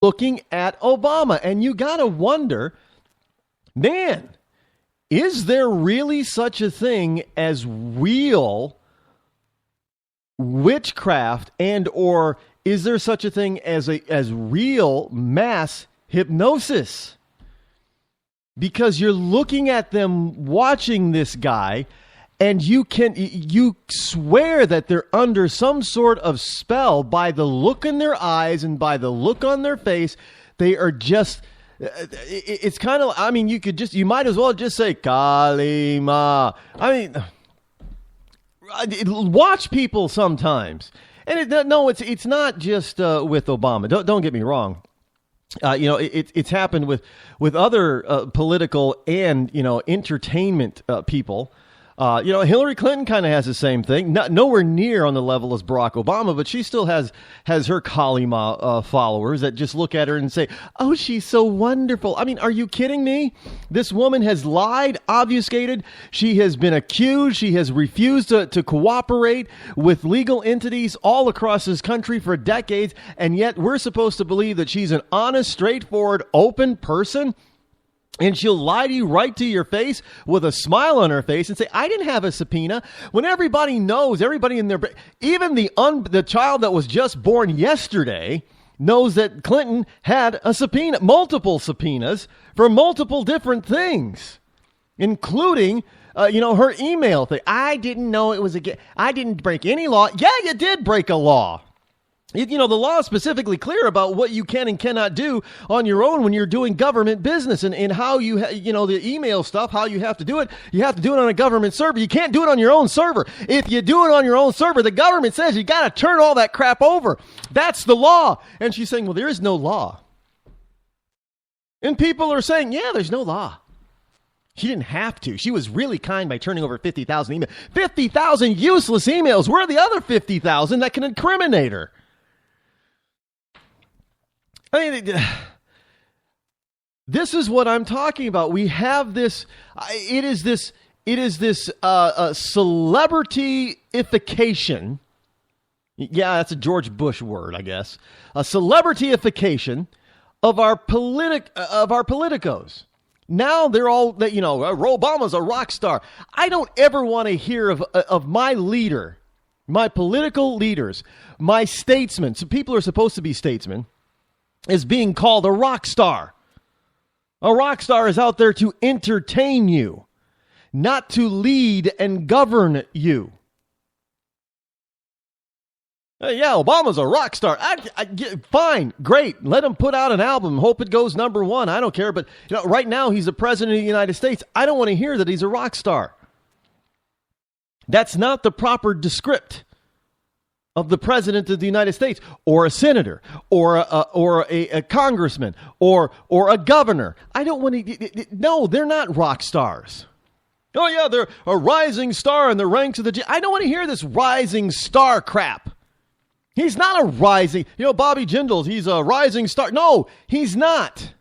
looking at Obama. And you got to wonder, man, is there really such a thing as real witchcraft, and or is there such a thing as real mass hypnosis? Because you're looking at them watching this guy, and you swear that they're under some sort of spell by the look in their eyes and by the look on their face. They are just, it's kind of, I mean, you might as well just say Kalima. I mean, watch people sometimes. And it's not just with Obama. Don't get me wrong. It's happened with other political and, entertainment people. Hillary Clinton kind of has the same thing. Nowhere near on the level as Barack Obama, but she still has her Kalima followers that just look at her and say, "Oh, she's so wonderful." I mean, are you kidding me? This woman has lied, obfuscated. She has been accused. She has refused to cooperate with legal entities all across this country for decades, and yet we're supposed to believe that she's an honest, straightforward, open person? And she'll lie to you right to your face with a smile on her face and say, "I didn't have a subpoena," when everybody knows, everybody in their, even the child that was just born yesterday knows that Clinton had a subpoena, multiple subpoenas for multiple different things, including, her email thing. "I didn't know it was I didn't break any law." Yeah, you did break a law. The law is specifically clear about what you can and cannot do on your own when you're doing government business, and how the email stuff, how you have to do it. You have to do it on a government server. You can't do it on your own server. If you do it on your own server, the government says you got to turn all that crap over. That's the law. And she's saying, well, there is no law. And people are saying, yeah, there's no law. She didn't have to. She was really kind by turning over 50,000 emails. 50,000 useless emails. Where are the other 50,000 that can incriminate her? I mean, this is what I'm talking about. We have this. It is this celebrityification. Yeah, that's a George Bush word, I guess. A celebrityification of our politicos. Now they're all that Obama's a rock star. I don't ever want to hear of my leader, my political leaders, my statesmen. So people are supposed to be statesmen. Is being called a rock star. A rock star is out there to entertain you, not to lead and govern you. Yeah, Obama's a rock star. Fine, great. Let him put out an album. Hope it goes number one. I don't care. But right now he's the president of the United States. I don't want to hear that he's a rock star. That's not the proper descript of the president of the United States, or a senator, or a congressman, or a governor. I don't want to. No, they're not rock stars. Oh yeah, they're a rising star in the ranks of the. I don't want to hear this rising star crap. He's not a rising. Bobby Jindals. He's a rising star. No, he's not.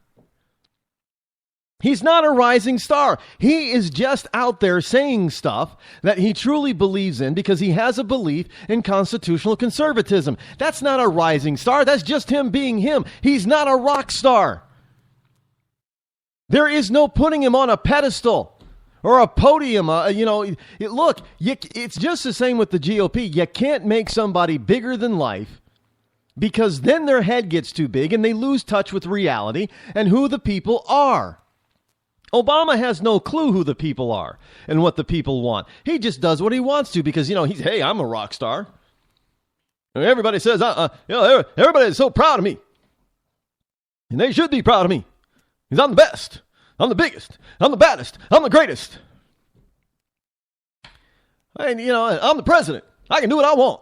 He's not a rising star. He is just out there saying stuff that he truly believes in because he has a belief in constitutional conservatism. That's not a rising star. That's just him being him. He's not a rock star. There is no putting him on a pedestal or a podium. Look, it's just the same with the GOP. You can't make somebody bigger than life, because then their head gets too big and they lose touch with reality and who the people are. Obama has no clue who the people are and what the people want. He just does what he wants to because, hey, I'm a rock star. And everybody says, everybody is so proud of me. And they should be proud of me. Because I'm the best. I'm the biggest. I'm the baddest. I'm the greatest. And, I'm the president. I can do what I want.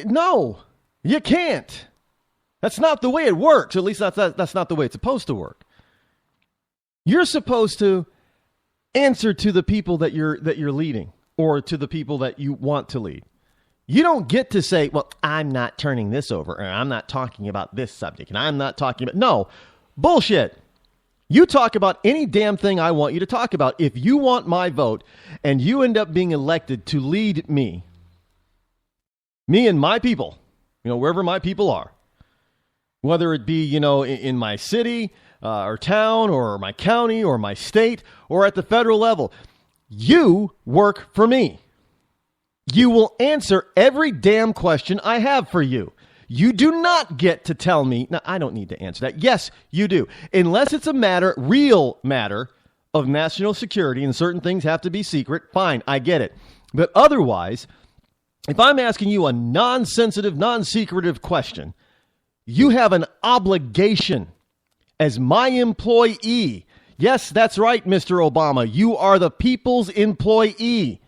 No, you can't. That's not the way it works. At least that's not the way it's supposed to work. You're supposed to answer to the people that you're leading, or to the people that you want to lead. You don't get to say, well, I'm not turning this over, or I'm not talking about this subject, and I'm not talking about... No, bullshit. You talk about any damn thing I want you to talk about. If you want my vote and you end up being elected to lead me and my people, wherever my people are, whether it be, in my city or town or my county or my state or at the federal level. You work for me. You will answer every damn question I have for you. You do not get to tell me. Now, I don't need to answer that. Yes, you do. Unless it's a real matter of national security and certain things have to be secret. Fine, I get it. But otherwise, if I'm asking you a non-sensitive, non-secretive question, you have an obligation as my employee. Yes, that's right, Mr. Obama. You are the people's employee.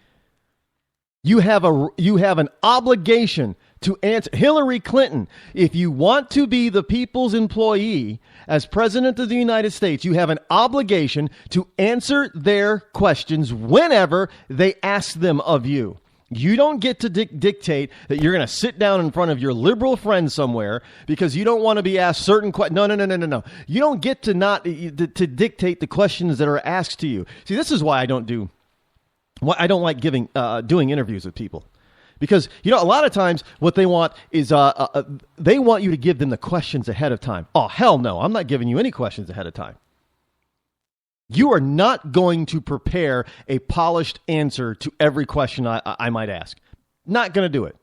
You have an obligation to answer. Hillary Clinton, if you want to be the people's employee as president of the United States, you have an obligation to answer their questions whenever they ask them of you. You don't get to dictate that you're going to sit down in front of your liberal friend somewhere because you don't want to be asked certain questions. No. You don't get to to dictate the questions that are asked to you. See, this is why I don't like doing interviews with people. Because, a lot of times what they want is they want you to give them the questions ahead of time. Oh, hell no. I'm not giving you any questions ahead of time. You are not going to prepare a polished answer to every question I might ask. Not going to do it.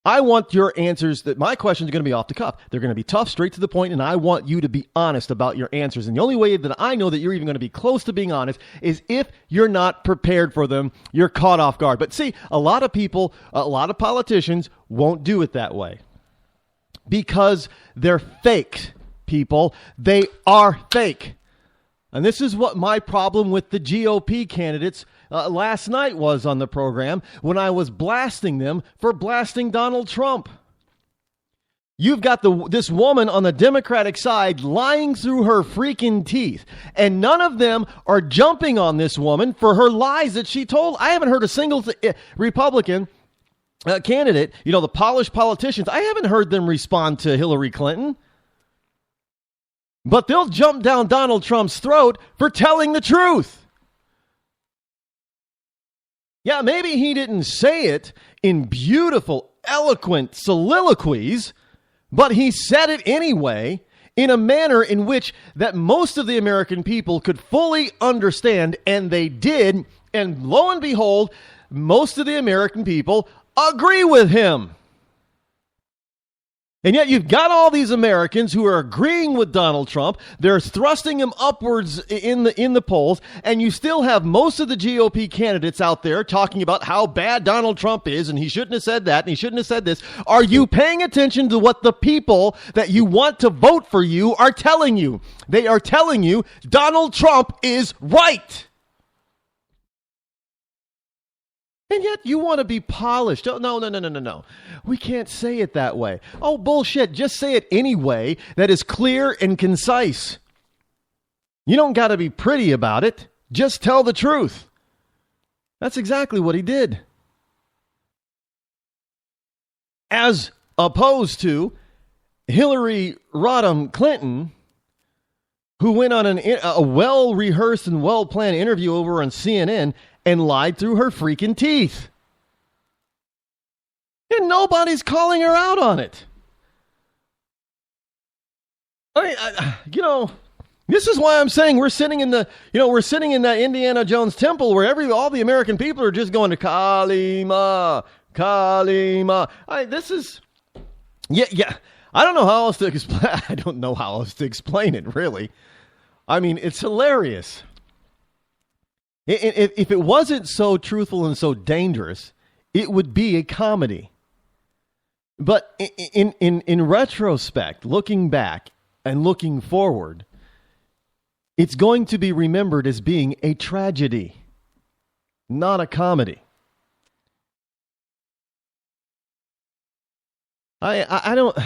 I want your answers that my questions are going to be off the cuff. They're going to be tough, straight to the point, and I want you to be honest about your answers. And the only way that I know that you're even going to be close to being honest is if you're not prepared for them, you're caught off guard. But see, a lot of people, a lot of politicians won't do it that way because they're fake, people. They are fake. And this is what my problem with the GOP candidates last night was on the program when I was blasting them for blasting Donald Trump. You've got this woman on the Democratic side lying through her freaking teeth, and none of them are jumping on this woman for her lies that she told. I haven't heard a single Republican candidate, the polished politicians, I haven't heard them respond to Hillary Clinton. But they'll jump down Donald Trump's throat for telling the truth. Yeah, maybe he didn't say it in beautiful, eloquent soliloquies, but he said it anyway in a manner in which that most of the American people could fully understand, and they did. And lo and behold, most of the American people agree with him. And yet you've got all these Americans who are agreeing with Donald Trump. They're thrusting him upwards in the polls. And you still have most of the GOP candidates out there talking about how bad Donald Trump is. And he shouldn't have said that. And he shouldn't have said this. Are you paying attention to what the people that you want to vote for you are telling you? They are telling you Donald Trump is right. And yet you want to be polished. Oh, no. We can't say it that way. Oh, bullshit. Just say it anyway that is clear and concise. You don't got to be pretty about it. Just tell the truth. That's exactly what he did. As opposed to Hillary Rodham Clinton, who went on a well-rehearsed and well-planned interview over on CNN and lied through her freaking teeth. And nobody's calling her out on it. This is why I'm saying we're sitting in that Indiana Jones temple where all the American people are just going to Kalima, Kalima. Yeah. I don't know how else to explain. I don't know how else to explain it, really. I mean, it's hilarious. If it wasn't so truthful and so dangerous, it would be a comedy. But in retrospect, looking back and looking forward, it's going to be remembered as being a tragedy, not a comedy. I don't.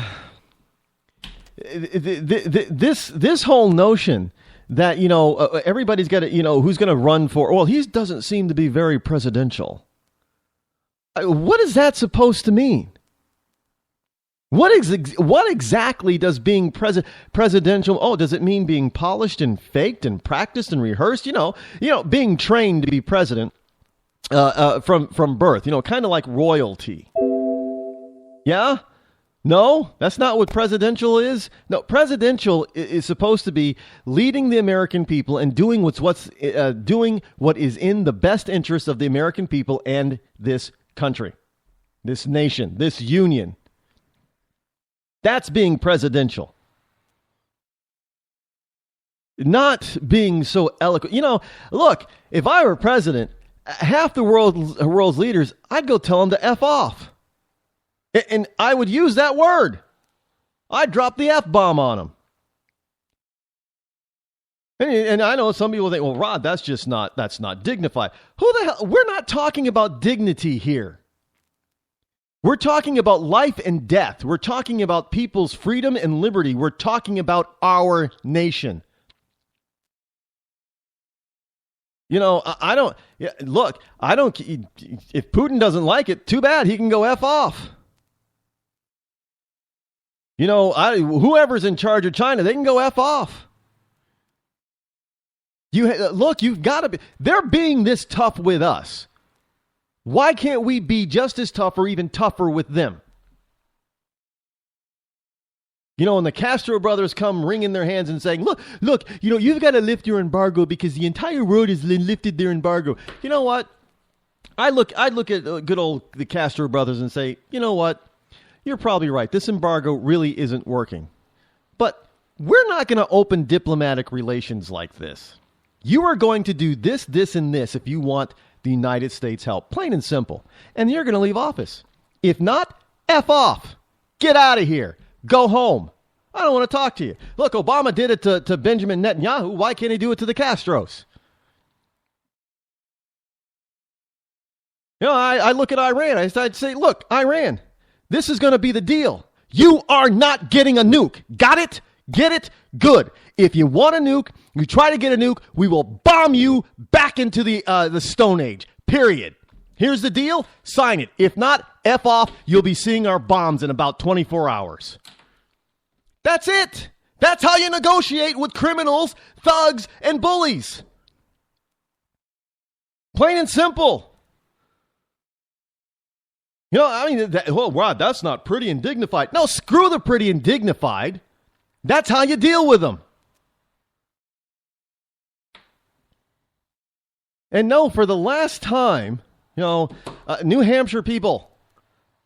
This whole notion that, everybody's got to, who's going to run for, well, he doesn't seem to be very presidential. What is that supposed to mean? What exactly does being presidential, does it mean being polished and faked and practiced and rehearsed? Being trained to be president from birth, kind of like royalty. Yeah? No, that's not what presidential is. No, presidential is supposed to be leading the American people and doing doing what is in the best interest of the American people and this country, this nation, this union. That's being presidential. Not being so eloquent. Look, if I were president, half the world's leaders, I'd go tell them to F off. And I would use that word. I'd drop the F-bomb on them. And I know some people think, well, Rod, that's not dignified. Who the hell? We're not talking about dignity here. We're talking about life and death. We're talking about people's freedom and liberty. We're talking about our nation. I don't, if Putin doesn't like it, too bad, he can go F off. Whoever's in charge of China, they can go F off. You've got to be, they're being this tough with us. Why can't we be just as tough or even tougher with them? When the Castro brothers come wringing their hands and saying, look, you've got to lift your embargo because the entire world has lifted their embargo. You know what? I'd look at good old the Castro brothers and say, you know what? You're probably right. This embargo really isn't working. But we're not going to open diplomatic relations like this. You are going to do this, this, and this if you want the United States help. Plain and simple. And you're going to leave office. If not, F off. Get out of here. Go home. I don't want to talk to you. Look, Obama did it to Benjamin Netanyahu. Why can't he do it to the Castros? I look at Iran. I'd say, look, Iran, this is going to be the deal. You are not getting a nuke. Got it? Get it? Good. If you want a nuke, you try to get a nuke, we will bomb you back into the Stone Age. Period. Here's the deal. Sign it. If not, F off. You'll be seeing our bombs in about 24 hours. That's it. That's how you negotiate with criminals, thugs, and bullies. Plain and simple. Rod, that's not pretty and dignified. No, screw the pretty and dignified. That's how you deal with them. And no, for the last time, New Hampshire people,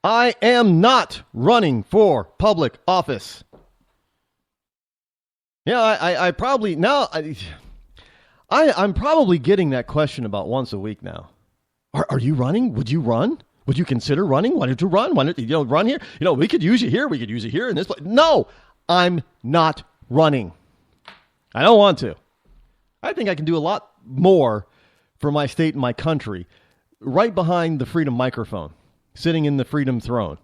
I am not running for public office. I probably now I'm probably getting that question about once a week now. Are you running? Would you run? Would you consider running? Why don't you run? Why don't you run here? We could use you here. We could use you here in this place. No, I'm not running. I don't want to. I think I can do a lot more for my state and my country right behind the freedom microphone, sitting in the freedom throne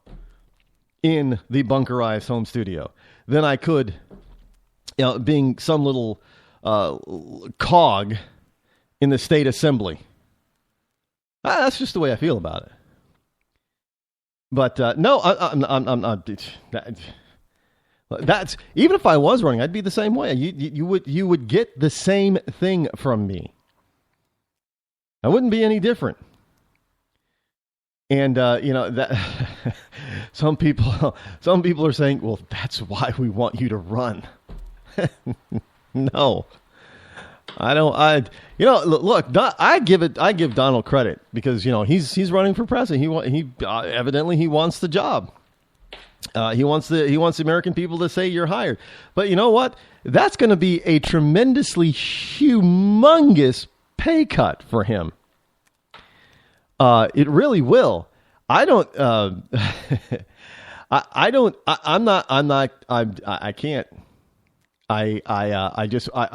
in the bunkerized home studio than I could, being some little cog in the state assembly. That's just the way I feel about it. But no, I'm that's even if I was running, I'd be the same way. You would get the same thing from me. I wouldn't be any different. And that some people are saying, well, that's why we want you to run. No. I don't. Look. I give Donald credit because he's running for president. He evidently he wants the job. He wants the American people to say you're hired. But you know what? That's going to be a tremendously humongous pay cut for him. It really will. I don't. I can't. I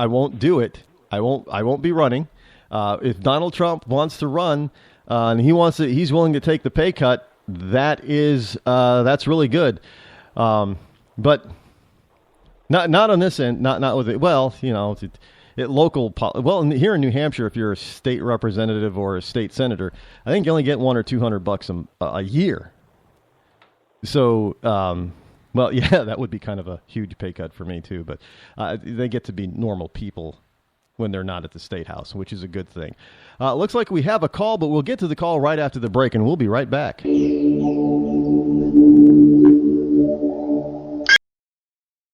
won't do it. I won't be running. If Donald Trump wants to run and he's willing to take the pay cut, that's really good. But not on this end, not with it. Well, here in New Hampshire, if you're a state representative or a state senator, I think you only get $100 or $200 a year. So, well, yeah, that would be kind of a huge pay cut for me too. But they get to be normal people when they're not at the State House, which is a good thing. Looks like we have a call, but we'll get to the call right after the break, and we'll be right back.